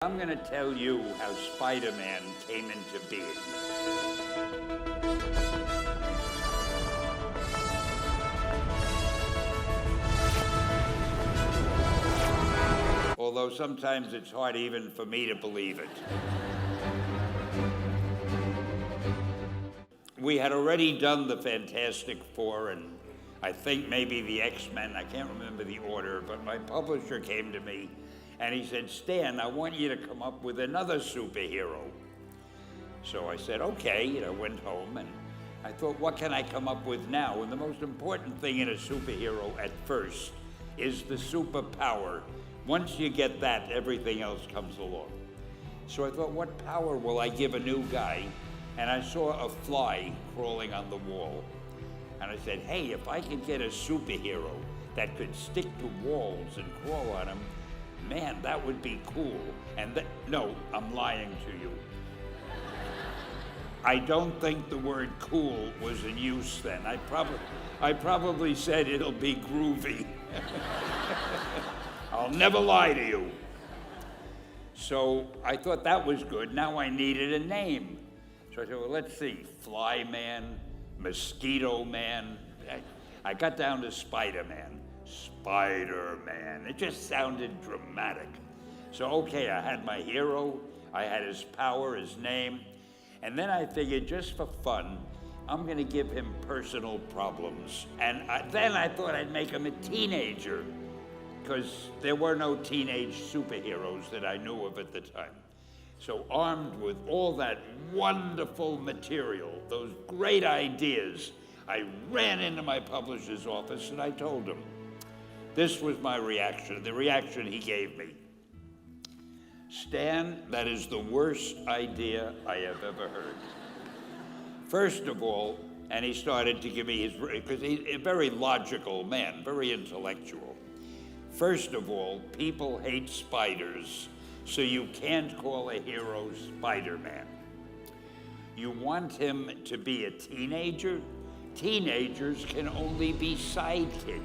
I'm going to tell you how Spider-Man came into being. Although sometimes it's hard even for me to believe it. We had already done the Fantastic Four and I think maybe the X-Men, I can't remember the order, but my publisher came to me and he said, Stan, I want you to come up with another superhero. So I said, okay, went home and I thought, what can I come up with now? And the most important thing in a superhero at first is the superpower. Once you get that, everything else comes along. So I thought, what power will I give a new guy? And I saw a fly crawling on the wall. And I said, hey, if I could get a superhero that could stick to walls and crawl on them, man, that would be cool. And no, I'm lying to you. I don't think the word cool was in use then. I probably said it'll be groovy. I'll never lie to you. So I thought that was good. Now I needed a name. So I said, well, let's see, Fly Man, Mosquito Man. I got down to Spider-Man. Spider-Man. It just sounded dramatic. So, okay, I had my hero, I had his power, his name, and then I figured just for fun, I'm gonna give him personal problems. And then I thought I'd make him a teenager, because there were no teenage superheroes that I knew of at the time. So armed with all that wonderful material, those great ideas, I ran into my publisher's office and I told him. This was my reaction, the reaction he gave me. Stan, that is the worst idea I have ever heard. First of all, and he started to give me his, because he's a very logical man, very intellectual. First of all, people hate spiders, so you can't call a hero Spider-Man. You want him to be a teenager? Teenagers can only be sidekicks.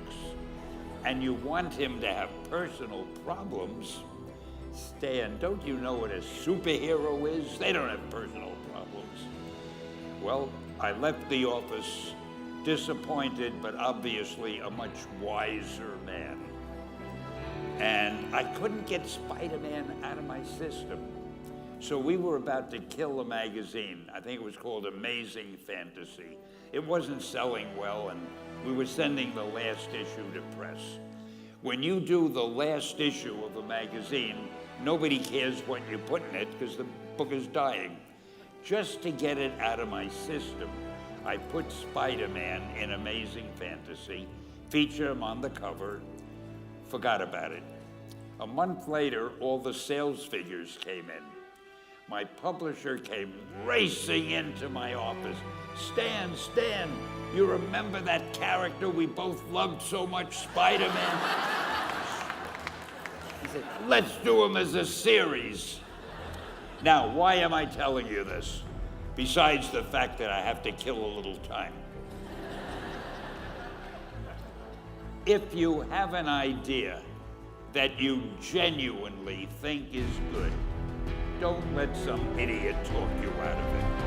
And you want him to have personal problems? Stan, don't you know what a superhero is? They don't have personal problems. Well, I left the office disappointed, but obviously a much wiser man. And I couldn't get Spider-Man out of my system. So we were about to kill a magazine. I think it was called Amazing Fantasy. It wasn't selling well, and we were sending the last issue to press. When you do the last issue of a magazine, nobody cares what you put in it because the book is dying. Just to get it out of my system, I put Spider-Man in Amazing Fantasy, featured him on the cover, forgot about it. A month later, all the sales figures came in. My publisher came racing into my office. Stan, you remember that character we both loved so much, Spider-Man? He said, let's do him as a series. Now, why am I telling you this? Besides the fact that I have to kill a little time. If you have an idea that you genuinely think is good, don't let some idiot talk you out of it.